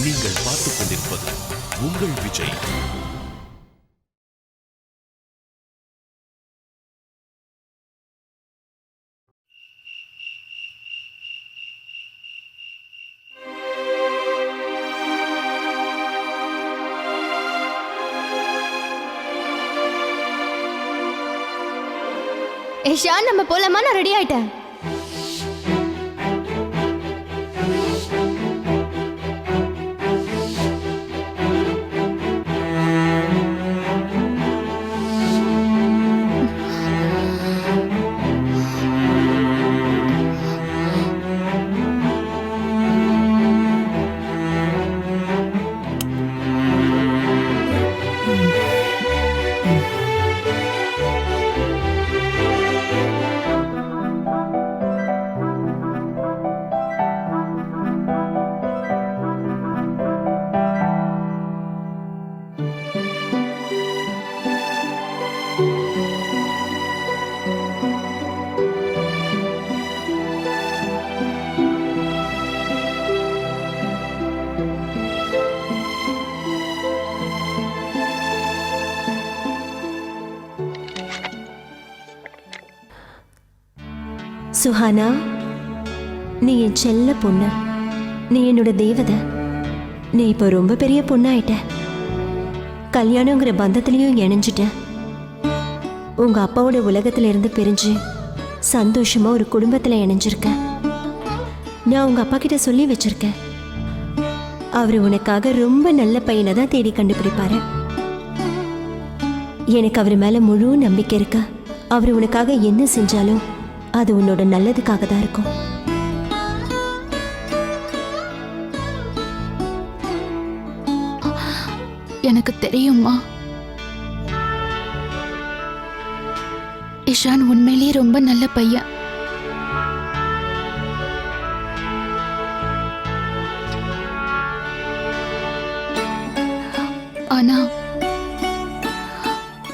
நீங்கள் பார்த்துக் கொண்டிருப்பது உங்கள் விஜய். ஏஷா, நம்ம போலாமா? நான் ரெடி ஆயிட்டேன். சுஹானா, நீ என் செல்ல பொண்ணு. நீ என்னோட தேவதை. நீ இப்போ ரொம்ப பெரிய பொண்ணாயிட்ட. கல்யாணங்கிற பந்தத்திலையும் இணைஞ்சிட்ட. உங்க அப்பாவோட உலகத்துல இருந்து பிரிஞ்சு சந்தோஷமா ஒரு குடும்பத்துல இணைஞ்சிருக்க. நான் உங்க அப்பா கிட்ட சொல்லி வச்சிருக்கேன், அவரு உனக்காக ரொம்ப நல்ல பையனை தான் தேடி கண்டுபிடிப்பாரு. எனக்கு அவர் மேல முழு நம்பிக்கை இருக்கு. அவர் உனக்காக என்ன செஞ்சாலும் அது உன்னோட நல்லதுக்காக தான் இருக்கும். எனக்கு தெரியுமா, இஷான் உண்மையிலேயே ரொம்ப நல்ல பையன்.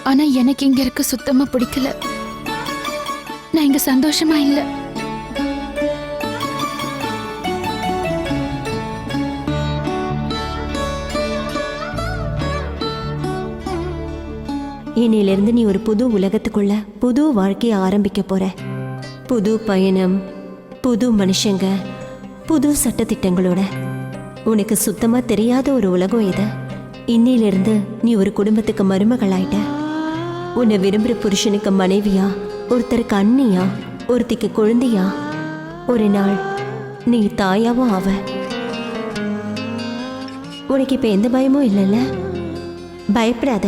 ஆனா எனக்கு இங்க இருக்க சுத்தமா பிடிக்கல. நான் இங்க சந்தோஷமா இல்ல. இன்னிலிருந்து நீ ஒரு புது உலகத்துக்குள்ள புது வாழ்க்கையை ஆரம்பிக்க போற. புது பயணம், புது மனுஷங்க, புது சட்டதிட்டங்களோட. உனக்கு சுத்தமா தெரியாத ஒரு உலகம் இது. இன்னிலிருந்து நீ ஒரு குடும்பத்துக்கு மருமகளாயிட்ட. உன்னை விரும்புற புருஷனுக்கு மனைவியா, ஒருத்தருக்கு அண்ணியா, ஒருத்திக்கு குழந்தையா, ஒரு நாள் நீ தாயாவும் ஆவ. உனக்கு இப்ப எந்த பயமும் இல்லைல்ல? பயப்படாத.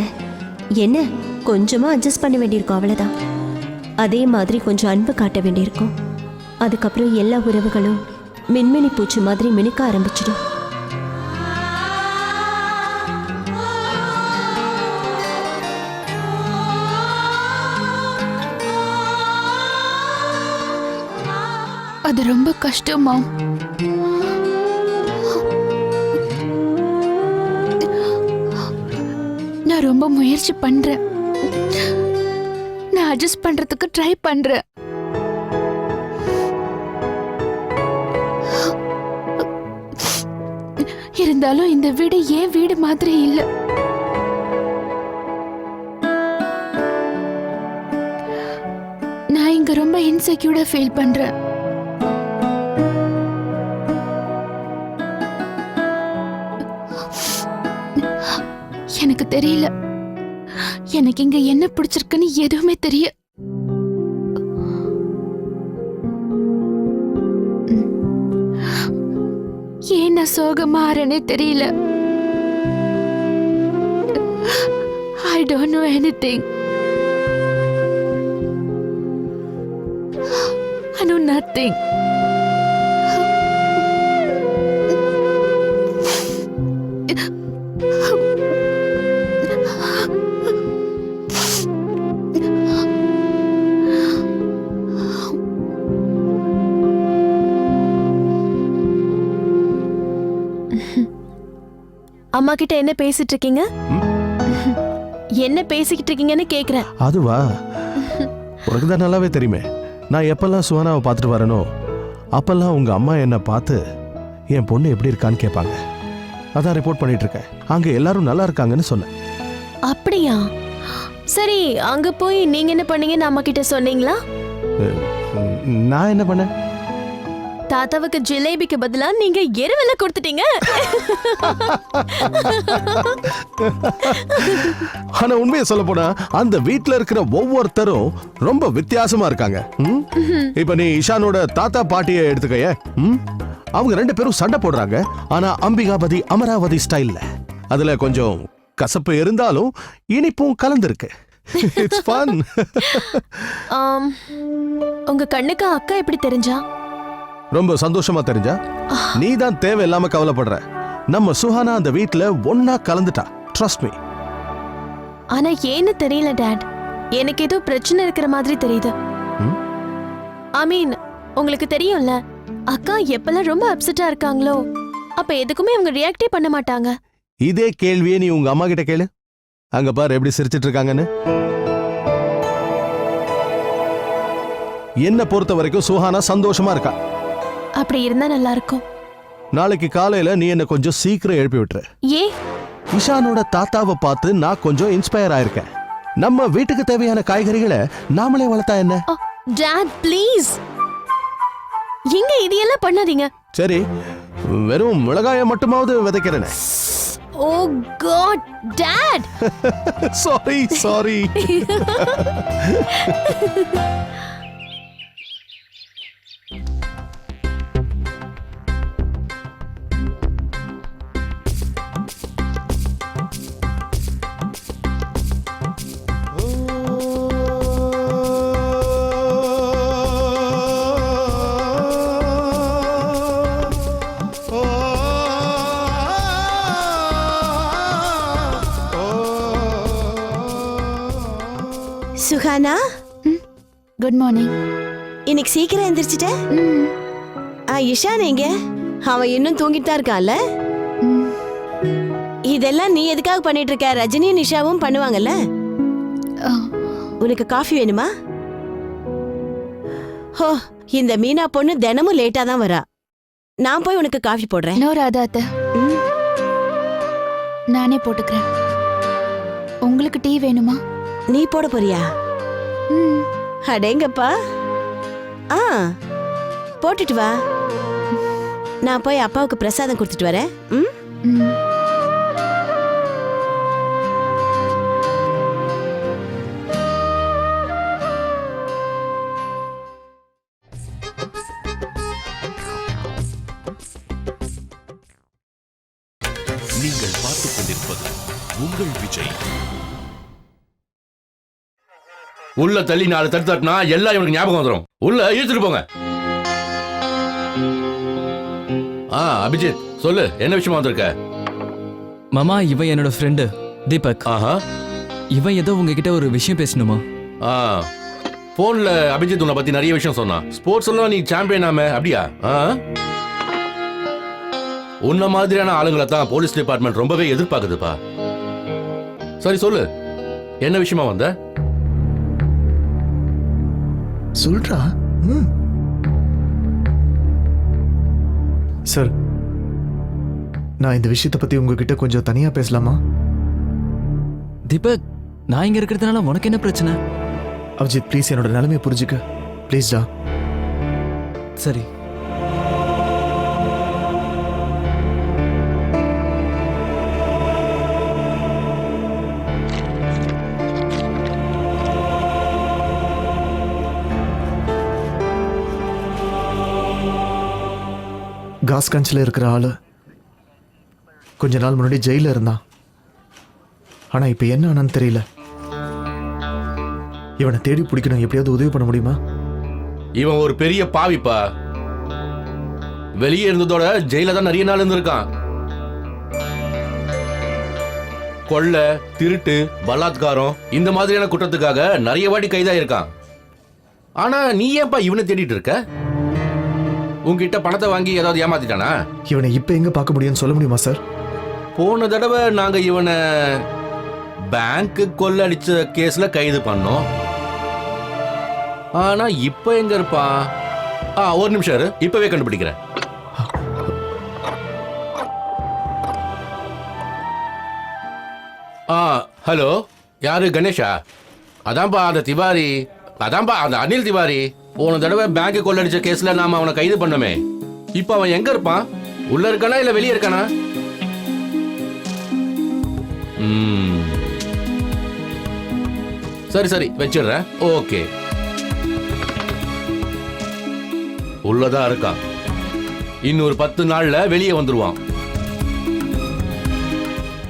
என்ன, கொஞ்சமா அட்ஜஸ்ட் பண்ண வேண்டியிருக்கும், அவ்வளவுதான். அதே மாதிரி கொஞ்சம் அன்பு காட்ட வேண்டியிருக்கும். அதுக்கப்புறம் எல்லா உறவுகளும் மின்மினி பூச்சி மாதிரி மினுக்க ஆரம்பிச்சிடும். அது ரொம்ப கஷ்டமா? நான் ரொம்ப முயற்சி பண்றேன். நான் அட்ஜஸ்ட் பண்றதுக்கு ட்ரை பண்றேன். இருந்தாலும் இந்த வீடு ஏன் வீடு மாதிரி இல்ல. நான் இங்க ரொம்ப இன்செக்யூர்டா ஃபீல் பண்றேன். எனக்கு தெரியல, எனக்கு இங்க என்ன பிடிச்சிருக்குன்னு எதுவுமே தெரிய. ஏன் நான் சோகமாறேனே தெரியல. I don't know anything. I know nothing. அம்மா கிட்ட என்ன பேசிட்டு இருக்கீங்க? என்ன பேசிக்கிட்டு இருக்கீங்கன்னு கேக்குறேன். அதுவா, உனக்கு தான் நல்லாவே தெரியுமே. நான் எப்பெல்லாம் சுவனாவை பார்த்துட்டு வரனோ அப்பெல்லாம் உங்க அம்மா என்ன பார்த்து என் பொண்ணு எப்படி இருக்கான்னு கேட்பாங்க. அதான் ரிப்போர்ட் பண்ணிட்டு இருக்கேன். அங்க எல்லாரும் நல்லா இருக்காங்கன்னு சொன்னேன். அப்படியா? சரி, அங்க போய் நீங்க என்ன பண்ணீங்கன்னு அம்மா கிட்ட சொன்னீங்களா? நான் என்ன பண்ணேன்? தாத்தாவுக்கு ஜிலேபிக்கு பதிலா நீங்க எருவெல்ல கொடுத்துட்டீங்க. ஆனா உண்மையை சொல்ல போனா அந்த வீட்ல இருக்கிற ஒவ்வொருத்தரும் ரொம்ப வித்தியாசமா இருக்காங்க. இப்ப நீ இஷானோட தாத்தா பாட்டியை எடுத்துக்கயே. அவங்க 2 பேரும் சண்டை போடுறாங்க. ஆனா அம்பிகாபதி அமராவதி ஸ்டைல்ல. அதுல கொஞ்சம் கசப்பு இருந்தாலும் இனிப்பும் கலந்துருக்கு. It's fun. உங்க கண்ணுக்கு அக்கா எப்படி தெரிஞ்சா? ரொம்ப சந்தோஷமா தெரிஞ்சா? நீ தான் தேவையில்லாம கவலைப்படுற. நம்ம சுஹானா அந்த வீட்ல ஒன்னா கலந்துட்டா. Trust me. ஆனா ஏன்னு தெரியல டாட். எனக்கு ஏதோ பிரச்சனை இருக்கிற மாதிரி தெரியுது. ஐ மீன், உங்களுக்கு தெரியும்ல, அக்கா எப்பெல்லாம் ரொம்ப அப்செட்டா இருக்காங்களோ அப்ப எதுக்குமே அவங்க ரியாக்டே பண்ண மாட்டாங்க. இதே கேள்வியே நீ உங்க அம்மா கிட்ட கேளு. அங்க பாரு எப்படி சிரிச்சிட்டு இருக்காங்கன்னு. என்ன பொறுத்த வரைக்கும் சுஹானா சந்தோஷமா இருக்கா. அப்படி இருந்தா நல்லா இருக்கும். நாளைக்கு காலையில நீ என்ன கொஞ்சம் சீக்கிரம் எழுப்பி விட்டுரு. ஏ? இஷானோட தாத்தாவை பார்த்து நான் கொஞ்சம் இன்ஸ்பயர் ஆயிருக்கேன். நம்ம வீட்டுக்கு தேவையான காய்கறிகளை நாமளே வளர்த்தா என்ன? டாட் ப்ளீஸ், எங்க இதெல்லாம் பண்ணாதீங்க. சரி, வெறும் மிளகாய மட்டுமாவது விதைக்கிறேனே. Oh god dad. Sorry. Suhana, good morning. இன்னைக்கு சீக்கிரம் எந்திரிச்சிட்ட? இஷான் எங்க? அவன் இன்னும் தூங்கிட்டு தான் இருக்கான்ல? இதெல்லாம் நீ எதுக்காக பண்ணிட்டு இருக்க? ரஜினியும் நிஷாவும் பண்ணுவாங்கல்ல. உனக்கு காஃபி வேணுமா? ஹோ, இந்த மீனா பொண்ணு தினமும் லேட்டா தான் வரா. நான் போய் உனக்கு காஃபி போடுறேன். நோ ராதா அத்தை, நானே போட்டுக்கிறேன். உங்களுக்கு டீ வேணுமா? நீ போட போறியா? அடேங்கப்பா. போட்டுட்டு வா. நான் போய் அப்பாவுக்கு பிரசாதம் கொடுத்துட்டு வரேன். நீங்கள் பார்த்துக் கொண்டிருப்பது உங்கள் விஜய். உள்ள தள்ளி 4 தட்டு தட்டினா எல்லாம் இவனுக்கு ஞாபகம் வந்துடும். உள்ள இழுத்துட்டு போங்க. அபிஜித், சொல்லு, என்ன விஷயமா வந்திருக்க? மாமா, இவன் என்னோட ஃப்ரெண்டு தீபக். ஆஹா. இவன் ஏதோ உங்ககிட்ட ஒரு விஷயம் பேசணுமா? போன்ல அபிஜித் உன்னை பத்தி நிறைய விஷயம் சொன்னான். ஸ்போர்ட்ஸ் எல்லாம் நீ சாம்பியன் ஆமே, அப்படியா? உன்ன மாதிரியான ஆளுங்களை தான் போலீஸ் டிபார்ட்மெண்ட் ரொம்பவே எதிர்பார்க்குதுப்பா. சரி சொல்லு, என்ன விஷயமா வந்த? சொல்றா. சார், நான் இந்த விஷயத்தை பத்தி உங்ககிட்ட கொஞ்சம் தனியா பேசலாமா? தீபக், நான் இங்க இருக்கிறதுனால உனக்கு என்ன பிரச்சனை? அபிஜித், ப்ளீஸ் என்னோட நிலைமையை புரிஞ்சுக்க. ப்ளீஸ்டா. சரி. காஸ்கஞ்சில் இருக்கிற ஆளு கொஞ்ச நாள் முன்னாடி ஜெயில இருந்தான். ஆனா இப்ப என்ன ஆனான்னு தெரியல. இவனை தேடி பிடிக்கணும். எப்படியாவது உதவி பண்ண முடியுமா? இவன் ஒரு பெரிய பாவிப்பா. வெளியே இருந்ததோட ஜெயில தான் நிறைய நாள் இருந்திருக்கான். கொள்ளை, திருட்டு, பலாத்காரம் இந்த மாதிரியான குற்றத்துக்காக நிறைய வாட்டி கைதாயிருக்கான். ஆனா நீ ஏன்பா இவனை தேடிட்டு இருக்க? உங்ககிட்ட பணத்தை வாங்கி ஏதாவது ஏமாத்திட்டானா? இவனை இப்ப எங்க பார்க்க முடியும்னு சொல்ல முடியுமா சார்? போன தடவை நாங்க இவனை பேங்க் கொள்ள அடிச்ச கேஸ்ல கைது பண்ணோம். ஆனா இப்ப எங்க இருப்பான்? ஒரு நிமிஷம் இரு, இப்பவே கண்டுபிடிக்கிறேன். ஹலோ, யாரு கணேஷா? அதான்ப்பா அந்த திவாரி, அதான்ப்பா அந்த அனில் திவாரி. போன தடவை பேங்க் கொள்ளடிச்ச கேஸ்ல நாம அவனை கைது பண்ணோமே. இப்போ அவன் எங்க இருப்பான்? உள்ள இருக்கானா இல்ல வெளியே இருக்கானா? சரி சரி வச்சிடுறேன். ஓகே, உள்ளதா இருக்கான். இன்னொரு 10 நாள்ல வெளியே வந்துருவான்.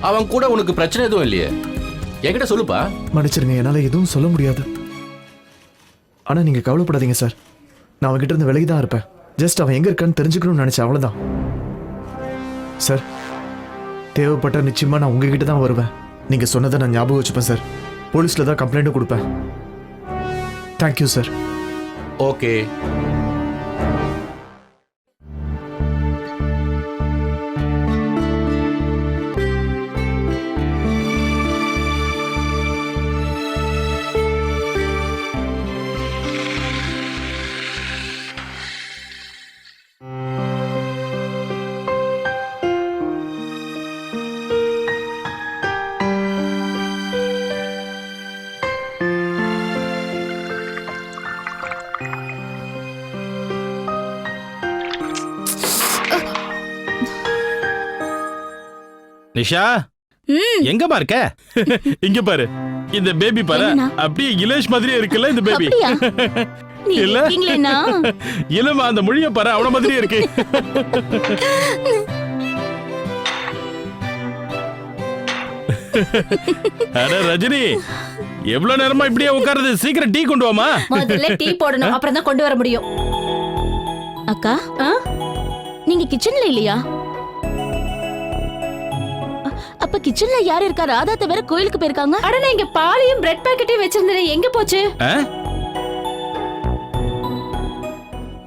அவன் கூட உனக்கு பிரச்சனை எதுவும் இல்லையே? என்கிட்ட சொல்லுப்பா. மன்னிச்சிருங்க, என்னால் எதுவும் சொல்ல முடியாது. ஆனால் நீங்கள் கவலைப்படாதீங்க சார், நான் அவன்கிட்ட இருந்து விலகி தான் இருப்பேன். ஜஸ்ட் அவன் எங்கே இருக்கான்னு தெரிஞ்சுக்கணும்னு நினச்சேன், அவ்வளோதான். சார், தேவைப்பட்ட நிச்சயமாக நான் உங்ககிட்ட தான் வருவேன். நீங்கள் சொன்னதை நான் ஞாபகம் வச்சுப்பேன் சார். போலீஸில் தான் கம்ப்ளைண்ட்டும் கொடுப்பேன். Thank you sir. ஓகே. நிஷா, எங்கம்மா இருக்க? இங்க பாரு, இந்த பேபி பாரு, அப்படியே இலேஷ் மாதிரியே இருக்குல்ல இந்த பேபி. இல்ல இல்லம்மா, அந்த மொழிய பாரு, அவன மாதிரியே இருக்கு. அட ரஜினி, எவ்வளவு நேரமா இப்படியே உட்காருது? சீக்கிரம் டீ கொண்டு வாமா. முதல்ல டீ போடணும், அப்புறம் தான் கொண்டு வர முடியும். அக்கா, நீங்க கிச்சன்ல இல்லையா? அப்ப கிச்சன்ல யார் இருக்கா? ராதா தவிர கோயிலுக்கு போயிருக்காங்க. அட, நான் இங்க பாலையும் பிரெட் பாக்கெட்டையும் வச்சிருந்தேன், எங்க போச்சு?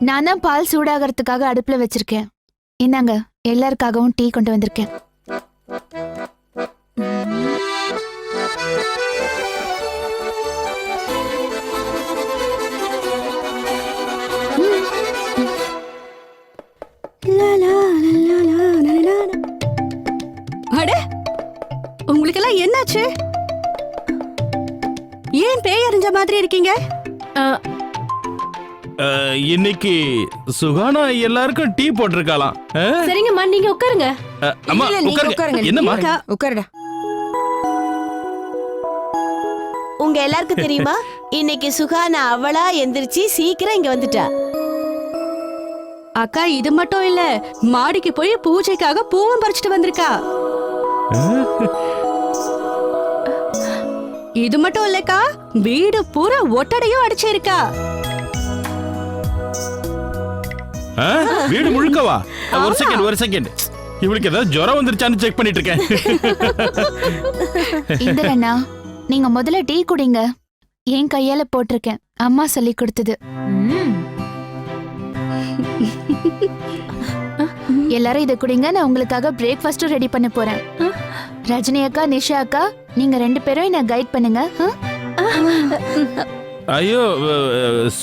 நான் தான் பால் சூடாகிறதுக்காக அடுப்புல வச்சிருக்கேன். இந்தாங்க, எல்லாருக்காகவும் டீ கொண்டு வந்திருக்கேன். அட, உங்களுக்கெல்லாம் என்னாச்சு? ஏன் பேய் அறிஞ்ச மாதிரி இருக்கீங்க? இன்னைக்கு சுகானா எல்லாருக்கும் டீ போட்டிருக்காளாம். சரிங்கம்மா, நீங்க உட்காருங்க. அம்மா உட்காருங்க. என்னம்மா? உட்காருடா. உங்க எல்லாருக்கும் தெரியுமா, இன்னைக்கு சுகானா அவளா எந்திரிச்சு சீக்கிரம் இங்க வந்துட்டா. அக்கா, இது மட்டும் இல்ல, மாடிக்கு போய் பூஜைக்காக பூவும் பறிச்சுட்டு வந்திருக்கா. இது மட்டும் இல்லக்கா, வீடு பூரா ஒட்டடையும் அடிச்சிருக்கா. வீடு முழுக்கவா? ஒரு செகண்ட், இவளுக்கு ஏதாவது ஜுரம் வந்துருச்சான்னு செக் பண்ணிட்டு இருக்கேன். இந்திரண்ணா, நீங்க முதல்ல டீ குடிங்க. என் கையால போட்டிருக்கேன், அம்மா சொல்லி கொடுத்தது. எல்லாரும் இதை குடிங்க, நான் உங்களுக்காக பிரேக்ஃபாஸ்ட் ரெடி பண்ண போறேன். ரஜினி அக்கா, நிஷா அக்கா, நீங்க 2 பேரும் என்ன கைட் பண்ணுங்க. ஐயோ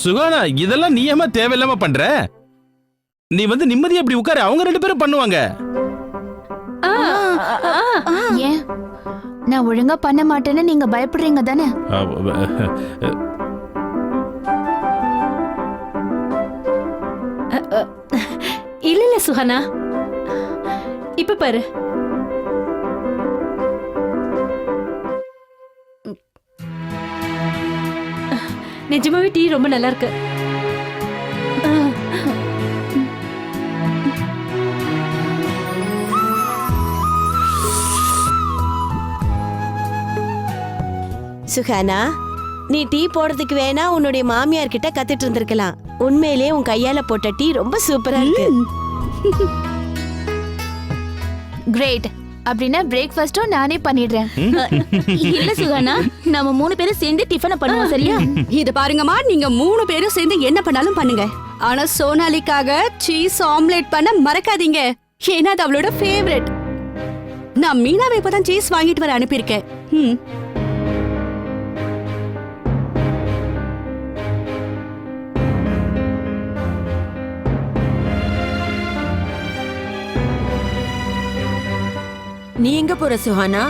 சுகானா, இதெல்லாம் நீ ஏமா தேவையில்லாம பண்ற? நீ வந்து நிம்மதியா அப்படி உட்காரு, அவங்க 2 பேரும் பண்ணுவாங்க. ஏன் நான் ஒழுங்கா பண்ண மாட்டேன்னு நீங்க பயப்படுறீங்க தானே? இல்ல இல்ல சுஹானா, இப்ப பாரு. நிஜமாவே டீ ரொம்ப நல்லா இருக்கு. சுகானா, நீ டீ போடுறதுக்கு வேணா உன்னுடைய மாமியார் கிட்ட கத்துட்டு இருந்திருக்கலாம். உண்மையிலேயே உன் கையால போட்ட டீ ரொம்ப சூப்பரா இருக்கு. கிரேட். அப்படின்னா பிரேக்ஃபாஸ்டும் நானே பண்ணிடுறேன். இல்ல சுஹானா, நம்ம 3 பேரும் சேர்ந்து டிஃபனை பண்ணுவோம், சரியா? இது பாருங்கம்மா, நீங்க 3 பேரும் சேர்ந்து என்ன பண்ணாலும் பண்ணுங்க. ஆனா சோனாலிக்காக சீஸ் ஆம்லெட் பண்ண மறக்காதீங்க. ஏன்னா அது அவளோட ஃபேவரட். நான் மீனாவை இப்பதான் சீஸ் வாங்கிட்டு வர அனுப்பியிருக்கேன். நீ எங்க போற சுஹானா?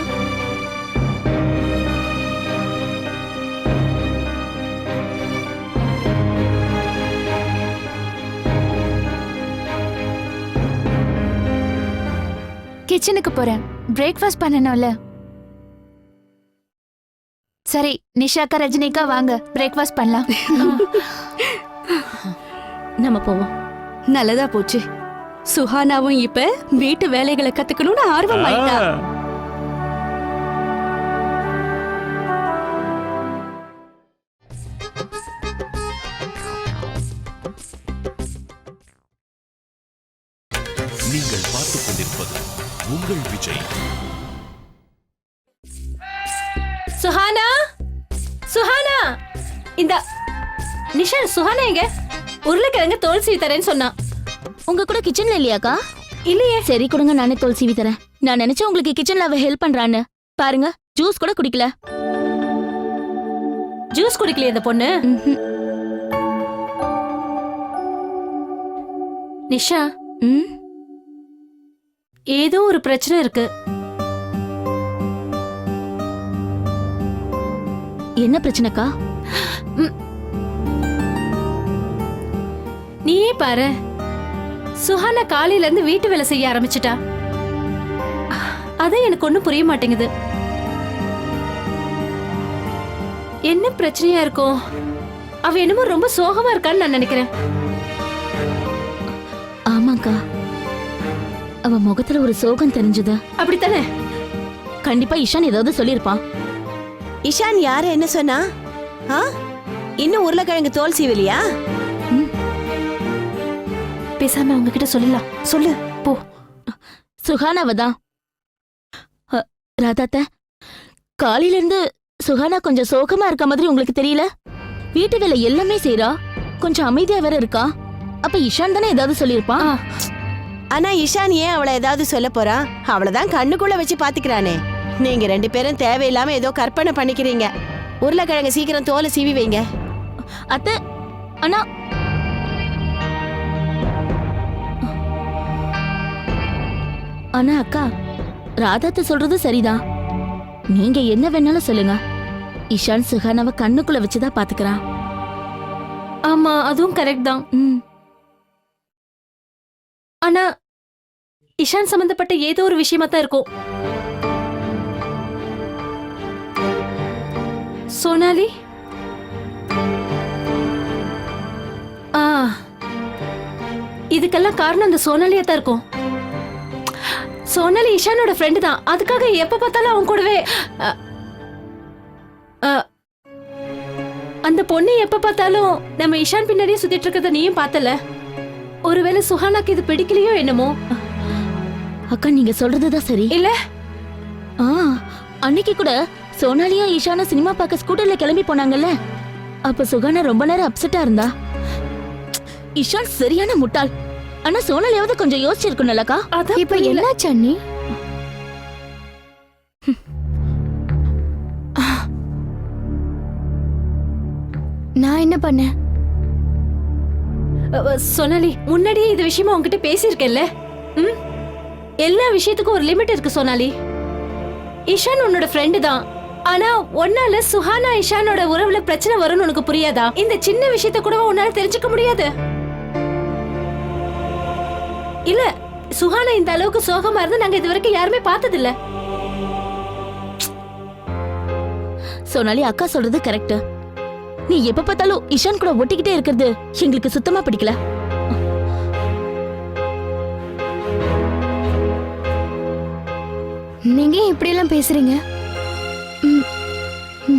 கிச்சனுக்கு போறேன். பிரேக்ஃபாஸ்ட் பண்ணணும்ல. சரி, நிஷாக்கா ரஜினிக்கா வாங்க பிரேக்ஃபாஸ்ட் பண்ணலாம். நம்ம போவோம். நல்லதா போச்சு. சுஹானாவும் இப்ப வீட்டு வேலைகளை கத்துக்கணும்னு ஆர்வம் ஆயிட்டா. நீங்கள் பார்த்துக் கொண்டிருப்பது உங்கள் விஜய். சுஹானா, சுஹானா, இந்த நிஷா, சுஹானா எங்க? உருளைக்கிழங்கு தோல் சீவி தரேன்னு சொன்னா. உங்க கூட கிச்சன்ல இல்லையாக்கா? இல்லையே. சரி கொடுங்க, நானே தோல் சீவி தரேன். நான் நினைச்சேன் உங்களுக்கு கிச்சன்ல அவ ஹெல்ப் பண்றான்னு. பாருங்க, ஜூஸ் கூட குடிக்கல. ஜூஸ் குடிக்கலையே இந்த பொண்ணு. நிஷா, ஏதோ ஒரு பிரச்சனை இருக்கு. என்ன பிரச்சனைக்கா? நீயே பாரு, சுஹானா காலையில இருந்து வீட்டு வேலை செய்ய ஆரம்பிச்சிட்டா. அதான் எனக்கு ஒண்ணும் புரிய மாட்டேங்குது. என்ன பிரச்சனையா இருக்கும்? அவ என்னமோ ரொம்ப சோகமா இருக்கான்னு நான் நினைக்கிறேன். ஆமாக்கா, அவ முகத்துல ஒரு சோகம் தெரிஞ்சது. அப்படித்தானே? கண்டிப்பா இஷான் ஏதாவது சொல்லிருப்பான். இஷான் யாரு என்ன சொன்னா? இன்னும் உருளைக்கிழங்கு தோல் சீவலியா? பேசாம அவங்க கிட்ட சொல்லலாம். சொல்லு போ. சுஹானாவதான். ராதாத்த, காலையில இருந்து சுஹானா கொஞ்சம் சோகமா இருக்க மாதிரி உங்களுக்கு தெரியல? வீட்டு வேலை எல்லாமே செய்யறா, கொஞ்சம் அமைதியா வேற இருக்கா. அப்ப இஷான் தானே ஏதாவது சொல்லிருப்பான். ஆனா இஷான் ஏன் அவளை ஏதாவது சொல்ல போறா? அவளதான் கண்ணுக்குள்ள வச்சு பாத்துக்கிறானே. நீங்க 2 பேரும் தேவையில்லாம ஏதோ கற்பனை பண்ணிக்கிறீங்க. உருளைக்கிழங்கு சீக்கிரம் தோலை சீவி வைங்க. அத்தை, அண்ணா, ஆனா அக்கா, ராதாத்த சொல்றது சரிதான். நீங்க என்ன வேணாலும் சொல்லுங்க, இஷான் சுஹானாவை கண்ணுக்குள்ள வச்சுதான் பாத்துக்கிறான். ஆமா, அதுவும் கரெக்ட் தான். ஆனா இஷான் சம்பந்தப்பட்ட ஏதோ ஒரு விஷயமா தான் இருக்கும். சோனாலி, இதுக்கெல்லாம் காரணம் அந்த சோனாலியா தான் இருக்கும். சோனாலி இஷானோட ஃப்ரெண்டு தான். அதுக்காக எப்ப பார்த்தாலும் அவன் கூடவே அந்த பொண்ணு எப்ப பார்த்தாலும் நம்ம இஷான் பின்னாடியே சுத்திட்டு இருக்கத நீயும் பார்த்தல. ஒருவேளை சுஹானாக்கு இது பிடிக்கலையோ என்னமோ. அக்கா, நீங்க சொல்றதுதான் சரி. இல்ல, அன்னைக்கு கூட சோனாலியும் ஈஷானும் சினிமா பார்க்க ஸ்கூட்டர்ல கிளம்பி போனாங்கல்ல, அப்ப சுஹானா ரொம்ப நேரம் அப்செட்டா இருந்தா. ஈஷான் சரியான முட்டாள். ஆனா சோனாலியாவது கொஞ்சம் யோசிச்சிருக்கணும்லக்கா. இப்ப என்னாச்சு அண்ணி? நான் என்ன பண்ணேன்? சோனாலி, முன்னாடியே இது விஷயமா உன்கிட்ட பேசியிருக்கேன்ல. எல்லா விஷயத்துக்கும் ஒரு லிமிட் இருக்கு சோனாலி. இஷான் உன்னோட ஃப்ரெண்டு தான். ஆனா உன்னால சுஹானா இஷானோட உறவுல பிரச்சனை வரும்னு உனக்கு புரியாதா? இந்த சின்ன விஷயத்த கூட உன்னால தெரிஞ்சுக்க முடியாது. இல்ல, சுஹானா இந்த அளவுக்கு சோகமா இருந்து நாங்க இதுவரைக்கும் யாருமே பார்த்ததில்ல. சோனாலி, அக்கா சொல்றது கரெக்ட். நீ எப்ப பார்த்தாலும் இஷான் கூட ஒட்டிக்கிட்டே இருக்கிறது எங்களுக்கு சுத்தமா பிடிக்கல. நீங்க இப்படி எல்லாம் பேசுறீங்க?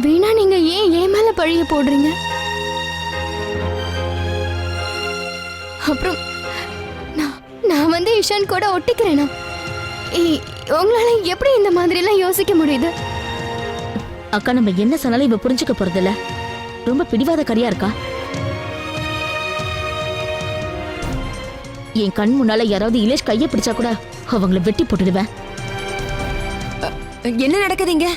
வீணா நீங்க ஏன் என் மேல பழிய போடுறீங்க? அப்புறம் நான் வந்து இஷான் கூட ஒட்டிக்கிறேனா? உங்களால எப்படி இந்த மாதிரி எல்லாம் யோசிக்க முடியுது? அக்கா, நம்ம என்ன சொன்னாலும் இவ புரிஞ்சுக்க போறதில்ல. ரொம்ப பிடிவாத கரியா இருக்கா. என் கண் முன்னால யாராவது இலேஷ் கைய பிடிச்சா கூட அவங்கள வெட்டி போட்டுடுவேன். என்ன நடக்குதுங்க?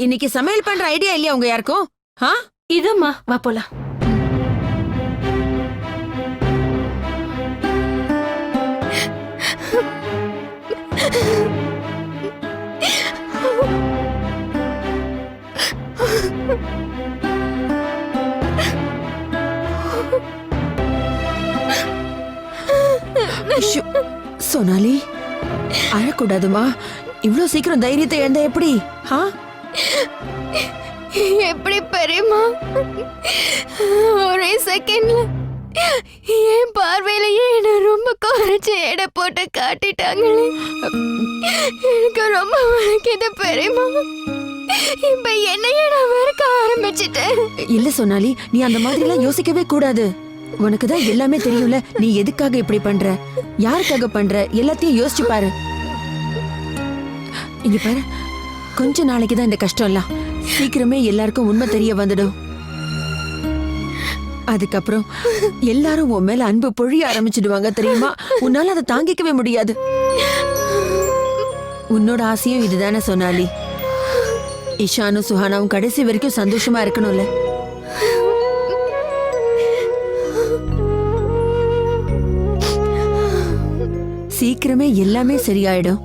இன்னைக்கு சமையல் பண்ற ஐடியா இல்லையா உங்க யாருக்கும்? இதுமா, வா போலாம். சோனாலி, அழக்கூடாதுமா. இவ்ளோ சீக்கிரம் தைரியத்தை இழந்தா எப்படி? எப்படி பெரியம்மா ஒரே செகண்ட்ல என் பார்வையிலேயே என்ன ரொம்ப குறைச்சு எடை போட்டு காட்டிட்டாங்களே. எனக்கு ரொம்ப வலிக்குது பெரியம்மா. இப்ப என்னையே நான் வெறுக்க ஆரம்பிச்சிட்டேன். இல்ல சோனாலி, நீ அந்த மாதிரி எல்லாம் யோசிக்கவே கூடாது. உனக்கு தான் எல்லாமே தெரியும்ல. நீ எதுக்காக இப்படி பண்ற, யாருக்காக பண்ற, எல்லாத்தையும் யோசிச்சு பாரு. இங்க பாரு, கொஞ்ச நாளைக்கு தான் இந்த கஷ்டம் எல்லாம். சீக்கிரமே எல்லாருக்கும் உண்மை தெரிய வந்துடும். அதுக்கப்புறம் எல்லாரும் உன் மேல அன்பு பொழிய ஆரம்பிச்சிடுவாங்க தெரியுமா? உன்னால அதை தாங்கிக்கவே முடியாது. உன்னோட ஆசையும் இதுதானே சோனாலி? இஷானும் சுஹானாவும் கடைசி வரைக்கும் சந்தோஷமா இருக்கணும்ல. சீக்கிரமே எல்லாமே சரியாயிடும்.